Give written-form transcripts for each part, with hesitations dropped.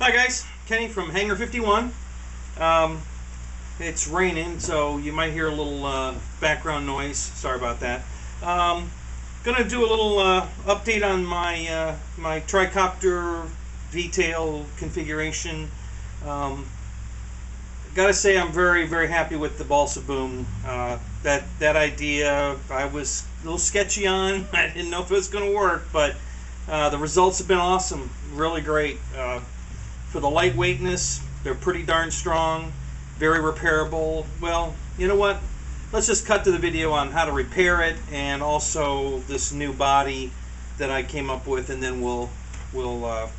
Hi guys, Kenny from Hangar 51. It's raining, so you might hear a little background noise. Sorry about that. Gonna do a little update on my my tricopter detail configuration. Gotta say, I'm very happy with the Balsa boom. That idea I was a little sketchy on. I didn't know if it was gonna work, but the results have been awesome. Really great. For the lightweightness, they're pretty darn strong, very repairable. Well, you know what? Let's just cut to the video on how to repair it, and also this new body that I came up with, and then we'll go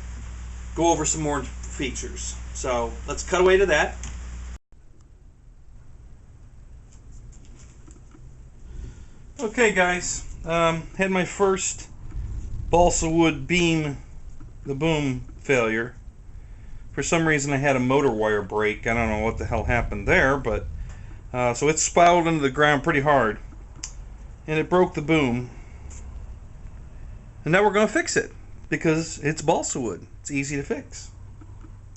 over some more features. So let's cut away to that. Okay, guys, had my first balsa wood beam, the boom failure. For some reason I had a motor wire break. I don't know what the hell happened there, but so it spiraled into the ground pretty hard, and it broke the boom. And now we're going to fix it because it's balsa wood. It's easy to fix.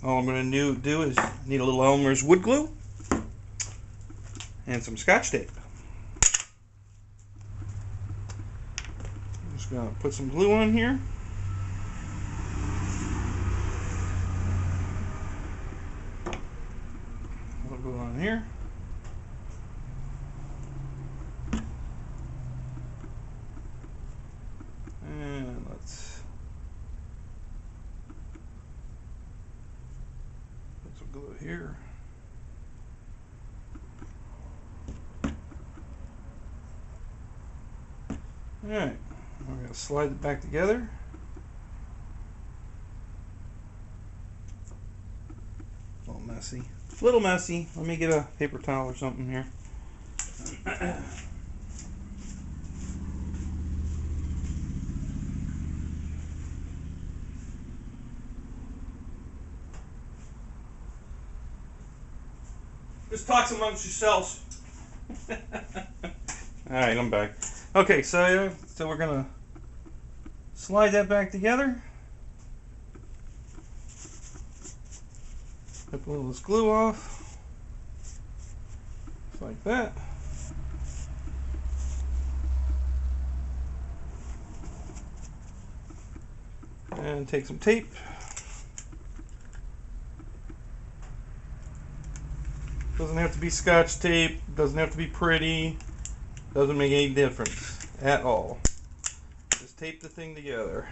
All I'm going to do is need a little Elmer's wood glue and some Scotch tape. I'm just going to put some glue on here. Glue on here. And let's put some glue here. Alright, we're going to slide it back together. A little messy. A little messy. Let me get a paper towel or something here. Just talk amongst yourselves. Alright, I'm back. Okay, so we're gonna slide that back together. Rip a little of this glue off. Just like that. And take some tape. Doesn't have to be Scotch tape, doesn't have to be pretty, doesn't make any difference at all. Just tape the thing together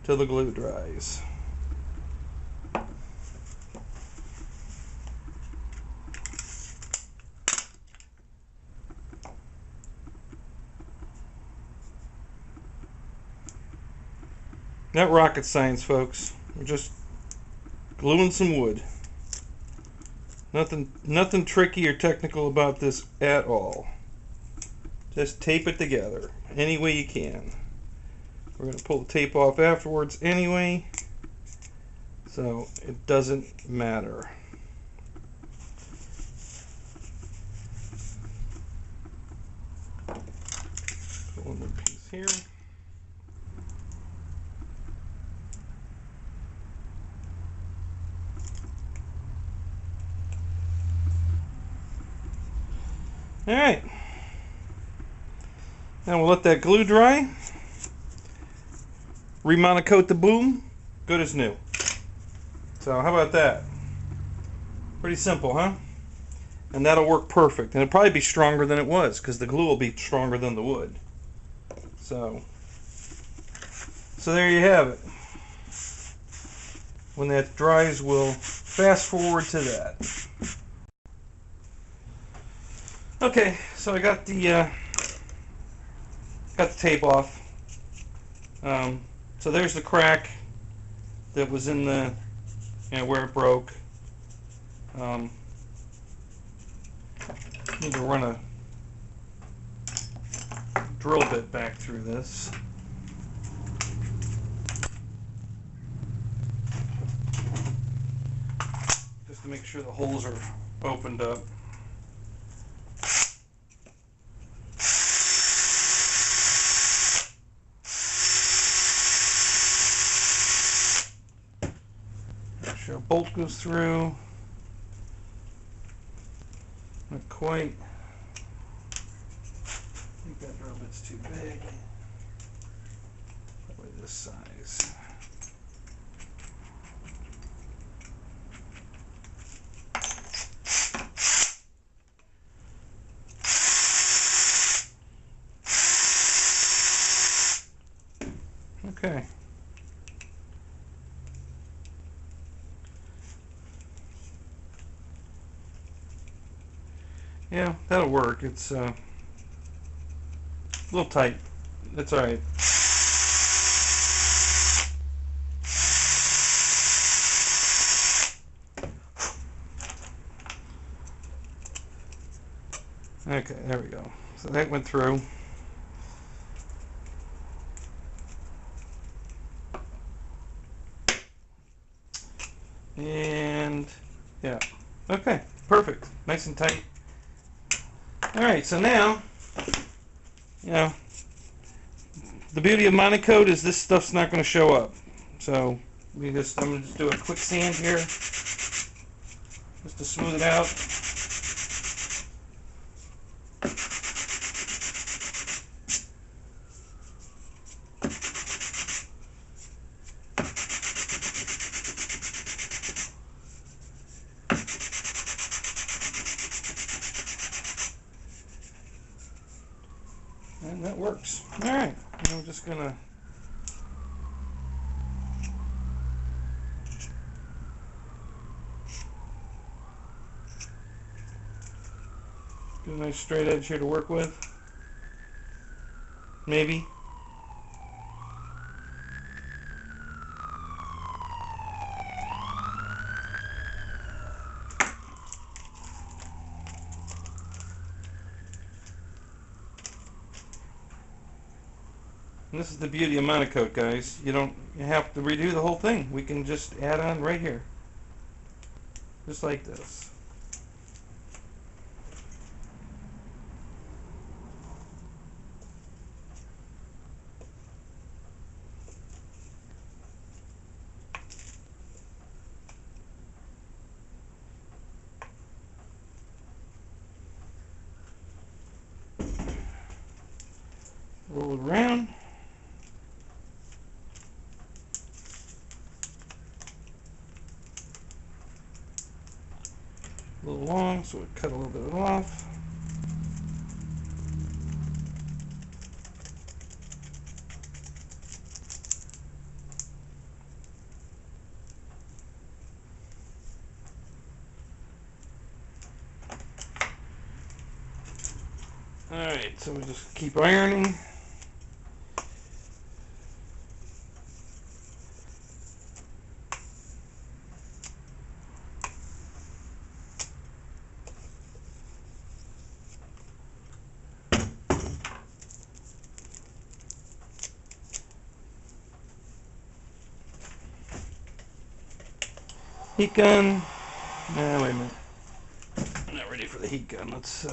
till the glue dries. Not rocket science, folks. We're just gluing some wood. Nothing tricky or technical about this at all. Just tape it together any way you can. We're going to pull the tape off afterwards anyway, so it doesn't matter. Put one more piece here. Alright, now we'll let that glue dry, remonocoat the boom, good as new. So how about that? Pretty simple, huh? And that'll work perfect, and it'll probably be stronger than it was because the glue will be stronger than the wood. So there you have it. When that dries, we'll fast forward to that. Okay, so I got the tape off. So there's the crack that was in the, where it broke. Need to run a drill bit back through this. Just to make sure the holes are opened up. sure a bolt goes through. Not quite. I think that drill bit's too big. Probably this size. Okay. Yeah, that'll work. It's a little tight. That's all right. Okay, there we go. So that went through. And yeah, okay, perfect. Nice and tight. All right, so now, you know, the beauty of Monocoat is this stuff's not going to show up. So I'm going to just do a quick sand here, just to smooth it out. And that works. All right, I'm just gonna get a nice straight edge here to work with. Maybe. And this is the beauty of Monocoat, guys. You don't have to redo the whole thing. We can just add on right here. Just like this. Roll it around. A little long, so we cut a little bit of it off. Alright, so we just keep ironing. Heat gun. Wait a minute. I'm not ready for the heat gun. Let's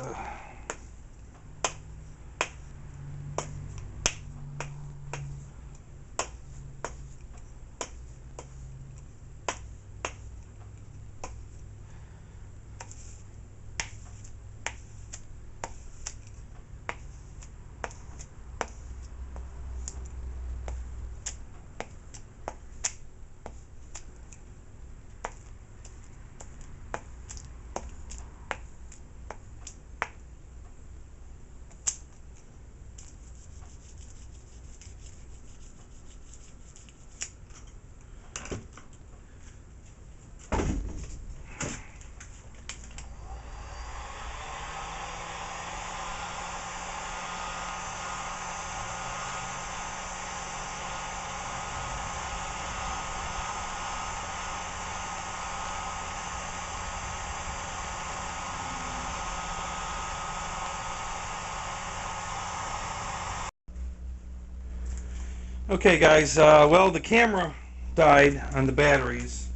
okay, guys, well, the camera died on the batteries.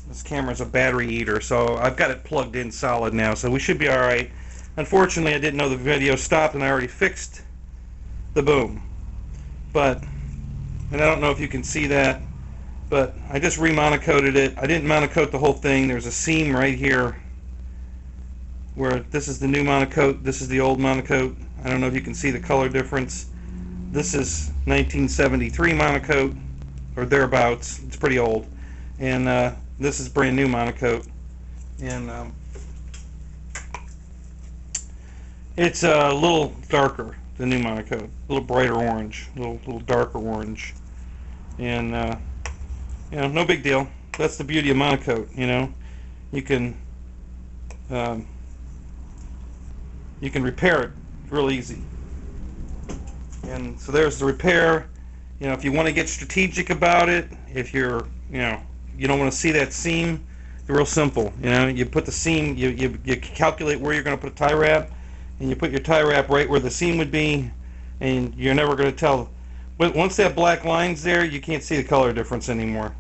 This camera's a battery eater, so I've got it plugged in solid now, so we should be alright. Unfortunately, I didn't know the video stopped, and I already fixed the boom. And I don't know if you can see that. but I just remonocoated it. I didn't monocoat the whole thing. There's a seam right here where this is the new monocoat, this is the old monocoat. I don't know if you can see the color difference. This is 1973 monocoat, or thereabouts. It's pretty old. And this is brand new monocoat. And it's a little darker, the new monocoat. A little brighter orange, a little darker orange. And you know, no big deal. That's the beauty of monocoat, you know. You can repair it real easy. And so there's the repair. You know, if you want to get strategic about it, if you're, you know, you don't want to see that seam, it's real simple. You know, you put the seam, you calculate where you're going to put a tie wrap, and you put your tie wrap right where the seam would be, and you're never going to tell. But once that black line's there, you can't see the color difference anymore.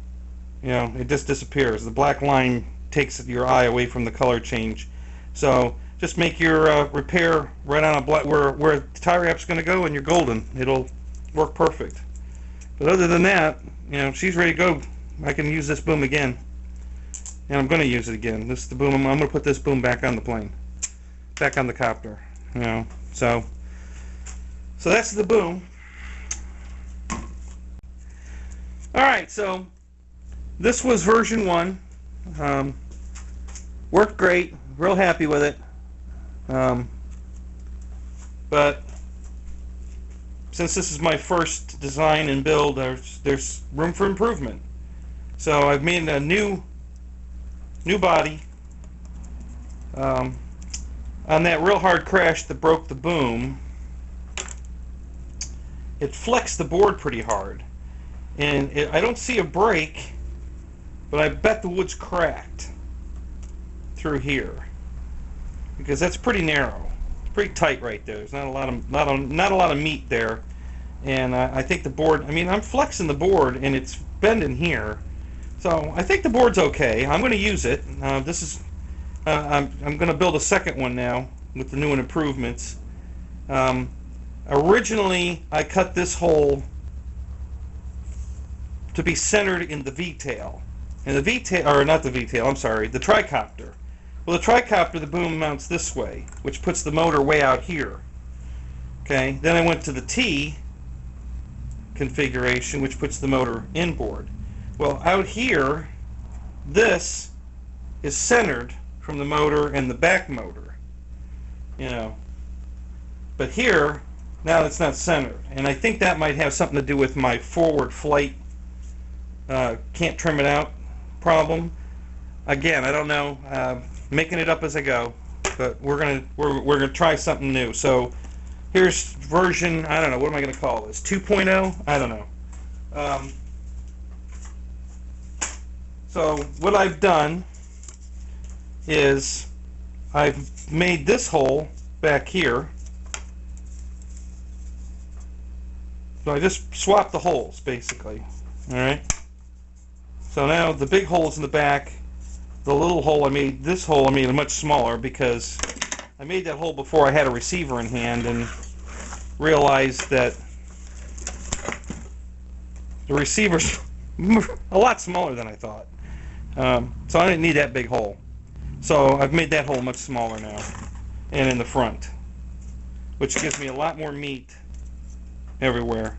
You know, it just disappears. The black line takes your eye away from the color change. So just make your repair right on a black where the tie wrap's going to go, and you're golden. It'll work perfect. But other than that, you know, she's ready to go. I can use this boom again, and I'm going to use it again. This is the boom. I'm going to put this boom back on the plane, back on the copter. You know, so that's the boom. All right, so this was version 1. Worked great. Real happy with it. But since this is my first design and build, there's room for improvement. So I've made a new body. On that real hard crash that broke the boom, it flexed the board pretty hard, and I don't see a break, but I bet the wood's cracked through here, because that's pretty narrow. It's pretty tight right there. There's not a lot of meat there, and I think the board. I mean, I'm flexing the board, and it's bending here, so I think the board's okay. I'm going to use it. This is. I'm going to build a second one now with the new improvements. Originally, I cut this hole to be centered in the V-tail. And the V-tail, or not the V-tail, I'm sorry, the tricopter. Well, the tricopter, the boom mounts this way, which puts the motor way out here. Okay, then I went to the T configuration, which puts the motor inboard. Well, out here, this is centered from the motor and the back motor, you know. But here, now it's not centered, and I think that might have something to do with my forward flight can't trim it out problem. Again, I don't know. Making it up as I go, but we're gonna try something new. So here's version, I don't know, what am I gonna call this? 2.0? I don't know. So what I've done is I've made this hole back here. So I just swapped the holes basically. Alright. So now the big hole's in the back. The little hole I made, this hole I made it much smaller because I made that hole before I had a receiver in hand and realized that the receiver's a lot smaller than I thought. So I didn't need that big hole. So I've made that hole much smaller now, and in the front, which gives me a lot more meat everywhere.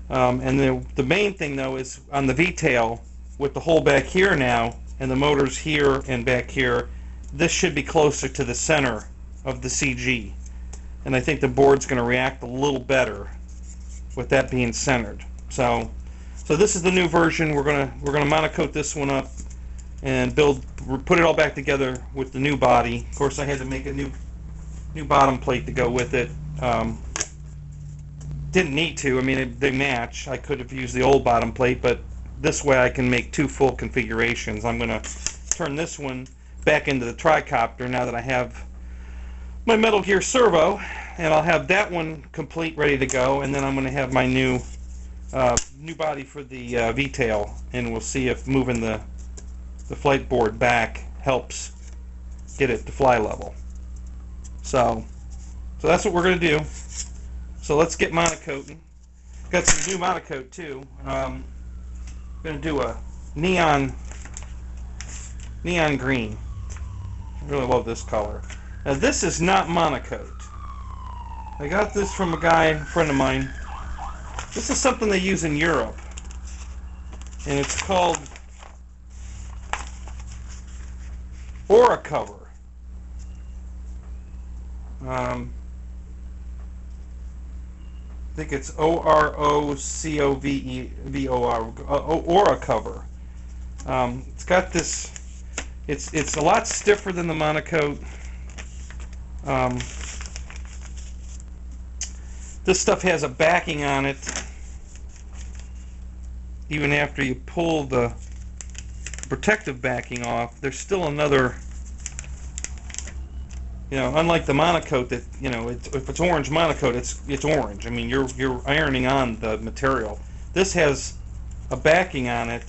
And the main thing though is on the V-tail, with the hole back here now, and the motors here and back here, this should be closer to the center of the CG. And I think the board's going to react a little better with that being centered. So this is the new version. We're gonna monocoat this one up and put it all back together with the new body. Of course, I had to make a new bottom plate to go with it. Didn't need to. I mean, they match. I could have used the old bottom plate, but this way I can make 2 full configurations. I'm going to turn this one back into the tricopter now that I have my Metal Gear servo, and I'll have that one complete, ready to go, and then I'm going to have my new body for the V-tail, and we'll see if moving the flight board back helps get it to fly level. So that's what we're going to do. So let's get monocoating. Got some new monocoat too. going to do a neon green. I really love this color. Now this is not monocoat. I got this from a guy, a friend of mine. This is something they use in Europe, and it's called Aura Cover. I think it's OROCOVEVOR, Aura Cover. It's got this. It's a lot stiffer than the monocoat. This stuff has a backing on it. Even after you pull the protective backing off, there's still another. You know, unlike the monocoat that, you know, if it's orange monocoat, it's orange. I mean, you're ironing on the material. This has a backing on it,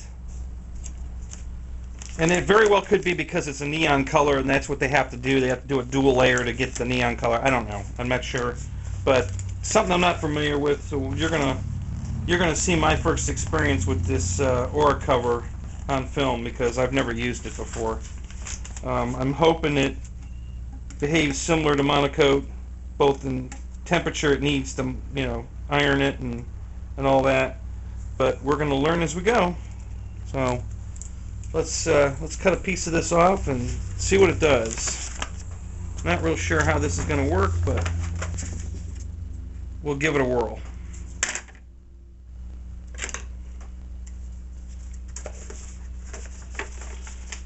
and it very well could be because it's a neon color, and that's what they have to do. They have to do a dual layer to get the neon color. I don't know. I'm not sure, but something I'm not familiar with. So you're gonna see my first experience with this Aura Cover on film because I've never used it before. I'm hoping it behaves similar to monocoat, both in temperature. It needs to, you know, iron it and all that, but we're going to learn as we go. So let's cut a piece of this off and see what it does. Not real sure how this is going to work, but we'll give it a whirl.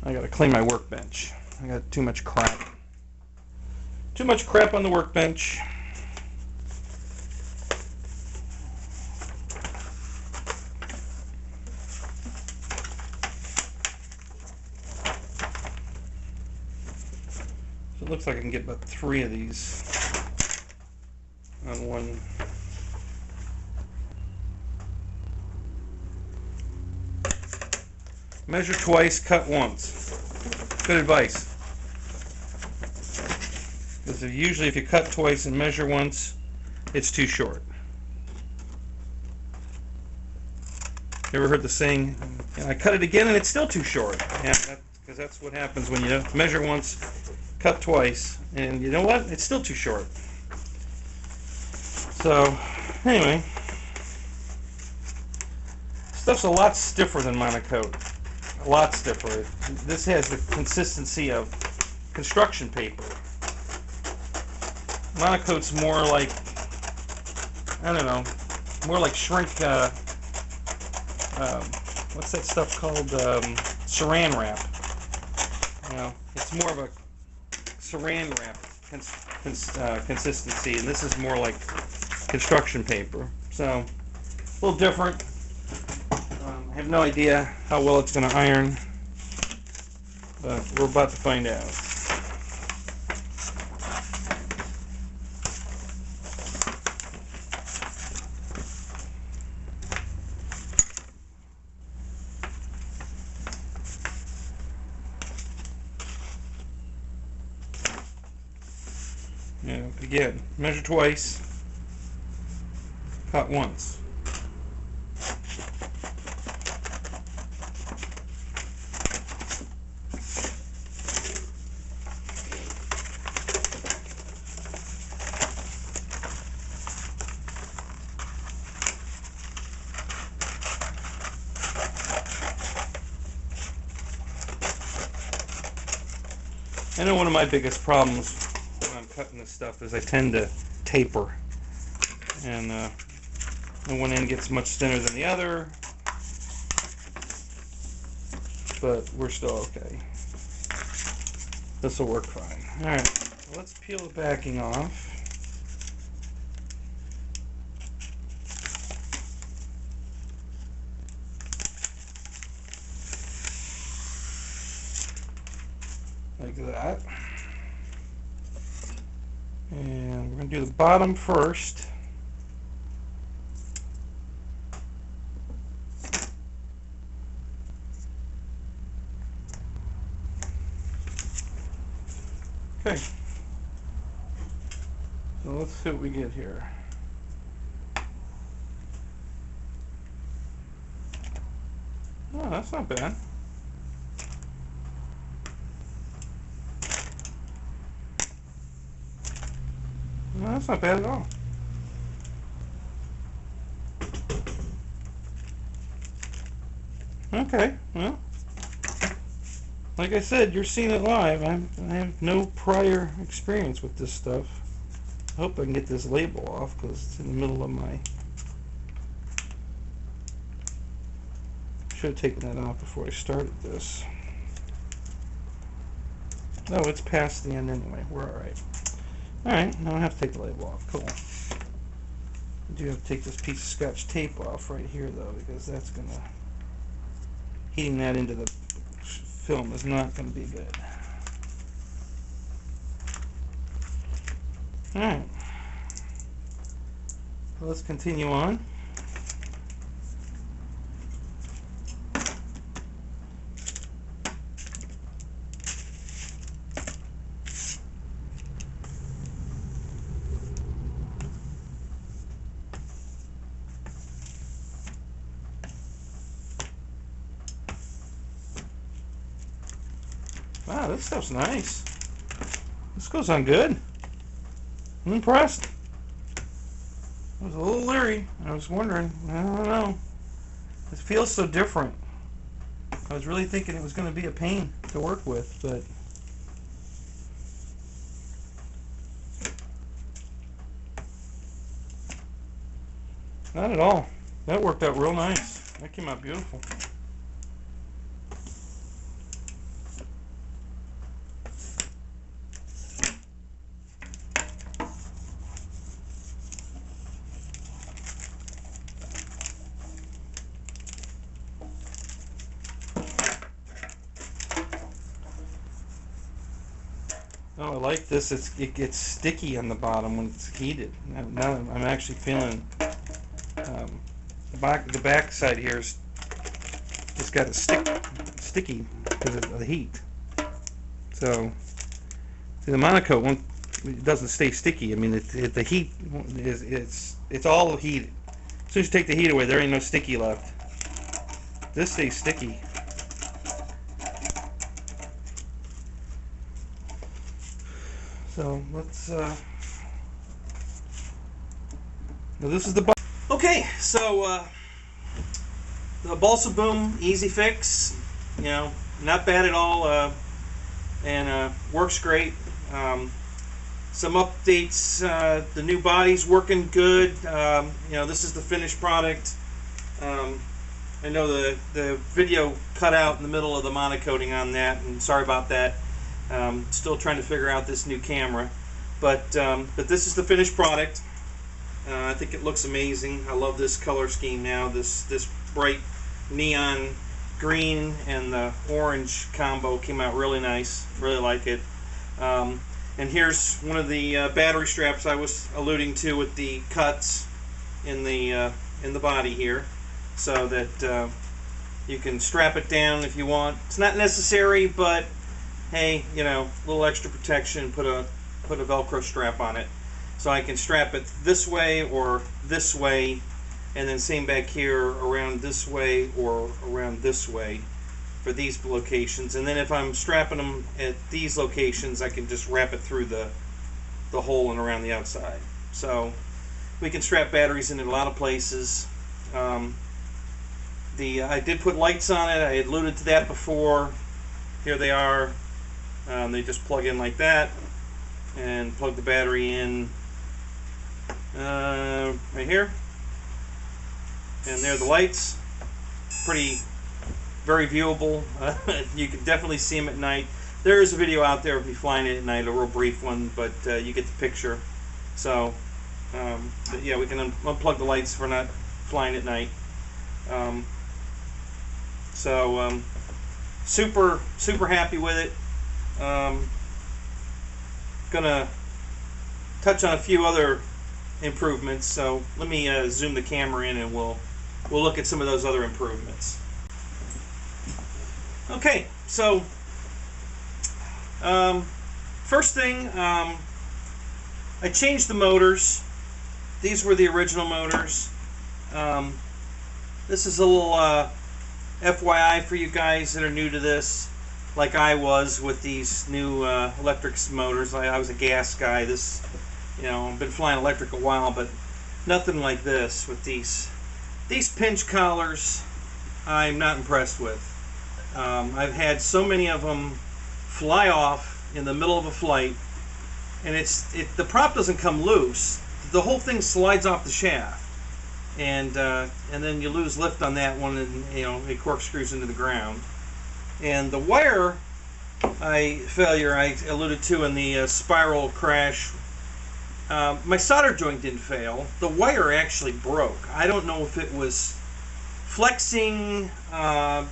I got to clean my workbench. I got too much crap. Too much crap on the workbench. So it looks like I can get about 3 of these on one. Measure twice, cut once. Good advice. Because usually if you cut twice and measure once, it's too short. You ever heard the saying, I cut it again and it's still too short? Yeah, because that's what happens when you measure once, cut twice, and you know what? It's still too short. So, anyway, stuff's a lot stiffer than monocoat. A lot stiffer. This has the consistency of construction paper. Monocoat's more like, I don't know, more like shrink, what's that stuff called, saran wrap. You know, it's more of a saran wrap consistency, and this is more like construction paper. So, a little different. I have no idea how well it's going to iron, but we're about to find out. Yeah, again, measure twice, cut once. I know one of my biggest problems when I'm cutting this stuff is I tend to taper, and one end gets much thinner than the other, but we're still okay. This will work fine. Alright, let's peel the backing off. Like that. And we're going to do the bottom first. Okay. So let's see what we get here. That's not bad. No, that's not bad at all. Okay, well, like I said, you're seeing it live. I have no prior experience with this stuff. I hope I can get this label off because it's in the middle of my... Should have taken that off before I started this. Oh, it's past the end anyway. We're alright. Alright, now I have to take the label off. Cool. I do have to take this piece of Scotch tape off right here, though, because that's going to... Heating that into the film is not going to be good. Alright. So let's continue on. Wow, this stuff's nice. This goes on good. I'm impressed. I was a little leery. I was wondering. I don't know. It feels so different. I was really thinking it was going to be a pain to work with, but... Not at all. That worked out real nice. That came out beautiful. Oh, I like this. It gets sticky on the bottom when it's heated. Now I'm actually feeling the back side here is just got a sticky because of the heat. So see, the monocoat won't, it doesn't stay sticky. I mean, the heat it's all heated. As soon as you take the heat away, there ain't no sticky left. This stays sticky. So let's now this is the okay, so the Balsa boom, easy fix, you know, not bad at all, and works great. Some updates, the new body's working good. You know, this is the finished product. I know the video cut out in the middle of the monocoating on that, and sorry about that. Still trying to figure out this new camera, but this is the finished product. I think it looks amazing. I love this color scheme now. This bright neon green and the orange combo came out really nice. Really like it. And here's one of the battery straps I was alluding to with the cuts in the body here, so that you can strap it down if you want. It's not necessary, but hey, you know, a little extra protection, put a Velcro strap on it. So I can strap it this way or this way, and then same back here around this way or around this way for these locations. And then if I'm strapping them at these locations, I can just wrap it through the hole and around the outside. So we can strap batteries in a lot of places. I did put lights on it. I had alluded to that before. Here they are. They just plug in like that and plug the battery in right here, and there are the lights. Very viewable. You can definitely see them at night. There is a video out there of me flying it at night, a real brief one, but you get the picture. So but yeah, we can unplug the lights if we're not flying at night. Super happy with it. Gonna touch on a few other improvements, so let me zoom the camera in and we'll look at some of those other improvements. Okay, so first thing, I changed the motors. These were the original motors. This is a little FYI for you guys that are new to this, like I was with these new electric motors. I was a gas guy. This, I've been flying electric a while, but nothing like this with these pinch collars. I'm not impressed with. I've had so many of them fly off in the middle of a flight, and the prop doesn't come loose. The whole thing slides off the shaft, and then you lose lift on that one, and it corkscrews into the ground. And the wire failure I alluded to in the spiral crash, my solder joint didn't fail. The wire actually broke. I don't know if it was flexing.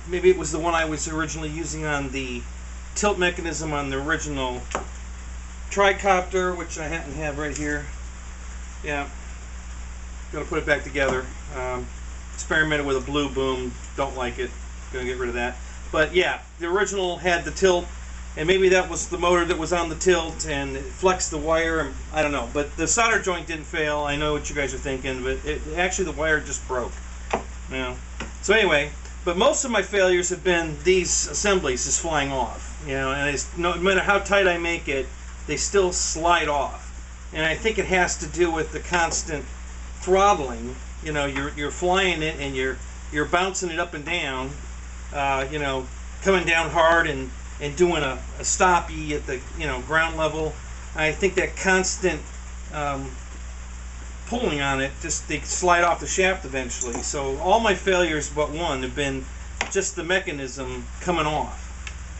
Maybe it was the one I was originally using on the tilt mechanism on the original tricopter, which I happen to have right here. Yeah, gonna put it back together. Experimented with a blue boom, don't like it, gonna get rid of that. But yeah, the original had the tilt, and maybe that was the motor that was on the tilt and it flexed the wire, and I don't know. But the solder joint didn't fail. I know what you guys are thinking, but actually the wire just broke. So anyway, but most of my failures have been these assemblies just flying off. And no matter how tight I make it, they still slide off. And I think it has to do with the constant throttling. You're flying it and you're bouncing it up and down, coming down hard and doing a stoppy at the ground level. I think that constant pulling on it, they slide off the shaft eventually. So all my failures but one have been just the mechanism coming off.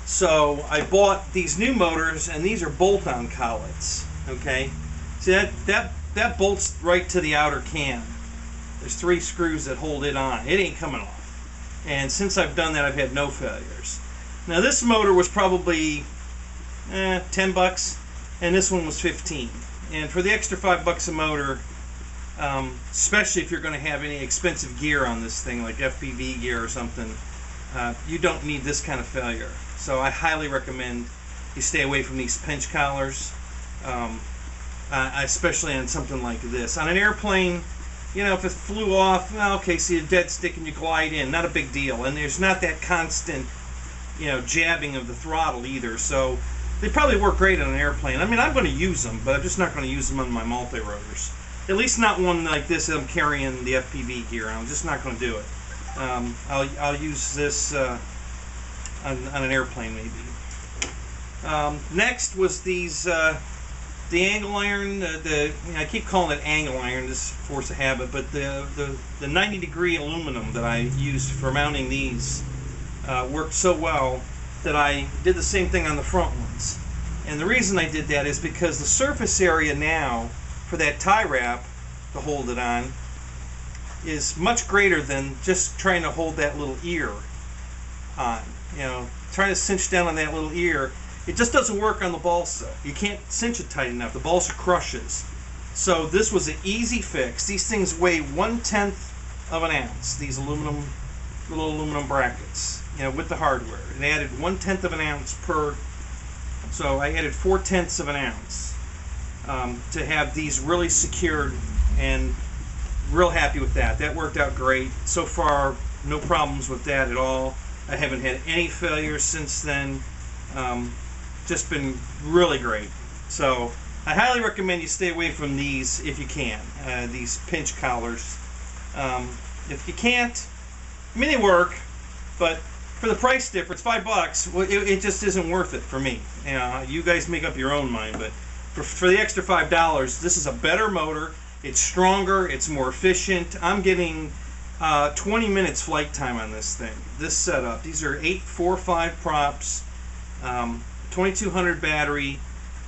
So I bought these new motors, and these are bolt-on collets. Okay, see that bolts right to the outer cam. There's 3 screws that hold it on. It ain't coming off. And since I've done that, I've had no failures. Now this motor was probably $10, and this one was $15. And for the extra $5 a motor, especially if you're going to have any expensive gear on this thing, like FPV gear or something, you don't need this kind of failure. So I highly recommend you stay away from these pinch collars, especially on something like this. On an airplane, if it flew off, okay, see a dead stick and you glide in, not a big deal. And there's not that constant, jabbing of the throttle either. So they probably work great on an airplane. I mean, I'm going to use them, but I'm just not going to use them on my multi-rotors. At least not one like this that I'm carrying the FPV gear on. I'm just not going to do it. I'll use this on an airplane maybe. Next was these the angle iron. I keep calling it angle iron. This is force of habit, but the 90-degree aluminum that I used for mounting these worked so well that I did the same thing on the front ones. And the reason I did that is because the surface area now for that tie wrap to hold it on is much greater than just trying to hold that little ear on. Trying to cinch down on that little ear, it just doesn't work on the Balsa. You can't cinch it tight enough. The Balsa crushes. So this was an easy fix. These things weigh 1/10 of an ounce. These little aluminum brackets, with the hardware. It added 1/10 of an ounce per. So I added 4/10 of an ounce. To have these really secured, and real happy with that. That worked out great. So far, no problems with that at all. I haven't had any failures since then. Just been really great. So I highly recommend you stay away from these if you can, these pinch collars. If you can't, I mean, they work, but for the price difference, $5, well, it just isn't worth it for me. You guys make up your own mind, but for the extra $5, this is a better motor. It's stronger. It's more efficient. I'm getting 20 minutes flight time on this thing. This setup. These are 845 props, 2200 battery.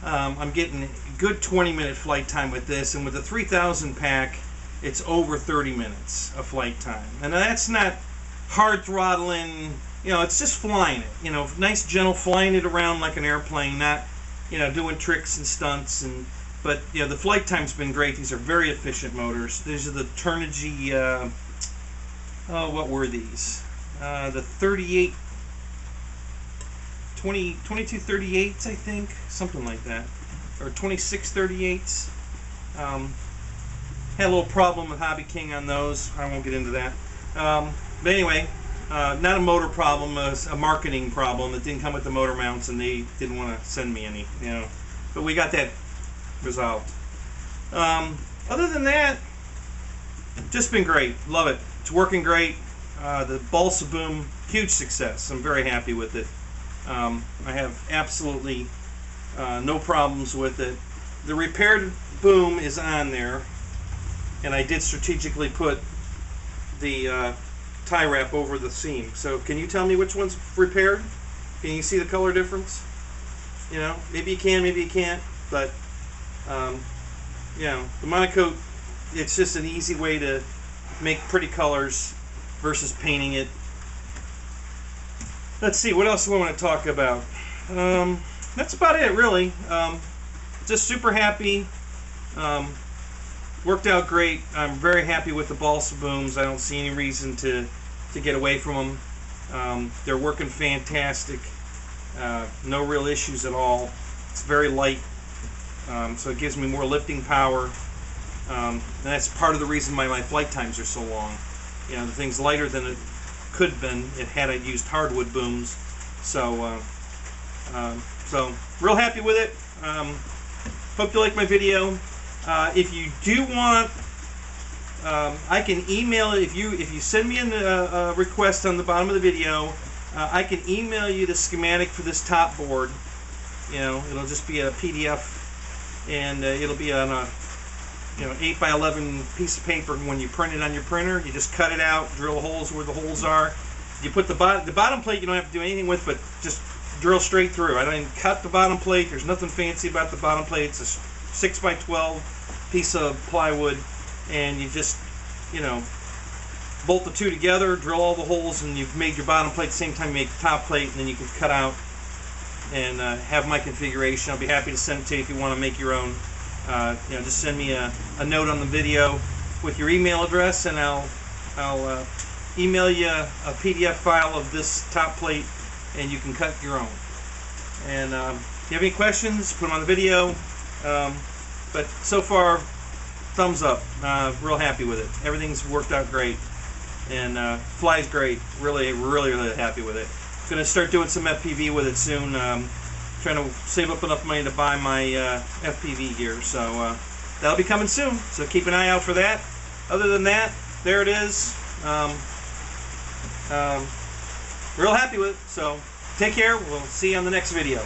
I'm getting good 20-minute flight time with this, and with the 3000 pack, it's over 30 minutes of flight time. And that's not hard throttling. It's just flying it. Nice gentle flying it around like an airplane, not doing tricks and stunts. But the flight time's been great. These are very efficient motors. These are the Turnigy, what were these? The 2238s, I think, something like that, or 2638s. Had a little problem with Hobby King on those. I won't get into that. But anyway, not a motor problem, a marketing problem. It didn't come with the motor mounts, and they didn't want to send me any, you know. But we got that resolved. Other than that, just been great. Love it. It's working great. The Balsa boom, huge success. I'm very happy with it. I have absolutely no problems with it. The repaired boom is on there, and I did strategically put the tie wrap over the seam. So can you tell me which one's repaired? Can you see the color difference? You know, maybe you can, maybe you can't, but you know, the monocoat, it's just an easy way to make pretty colors versus painting it. Let's see, what else do I want to talk about? That's about it, really. Just super happy. Worked out great. I'm very happy with the Balsa booms. I don't see any reason to get away from them. They're working fantastic. No real issues at all. It's very light, so it gives me more lifting power. And that's part of the reason my flight times are so long. You know, the thing's lighter than it could have been. It had I used hardwood booms. So, so real happy with it. Hope you like my video. If you do want, I can email it. If you send me a request on the bottom of the video, I can email you the schematic for this top board. You know, it'll just be a PDF, and it'll be on a 8 by 11 piece of paper. When you print it on your printer, you just cut it out, drill holes where the holes are. You put the bottom plate. You don't have to do anything with, but just drill straight through. I didn't cut the bottom plate. There's nothing fancy about the bottom plate. It's a 6 by 12 piece of plywood, and you just, you know, bolt the two together, drill all the holes, and you've made your bottom plate. At the same time you make the top plate, and then you can cut out and have my configuration. I'll be happy to send it to you if you want to make your own. You know, just send me a note on the video with your email address, and I'll email you a PDF file of this top plate, and you can cut your own. And if you have any questions, put them on the video. But so far, thumbs up. Real happy with it. Everything's worked out great, and flies great. Really, really, really happy with it. Gonna start doing some FPV with it soon. Trying to save up enough money to buy my FPV gear, so that'll be coming soon. So keep an eye out for that. Other than that, there it is. Real happy with it. So take care. We'll see you on the next video.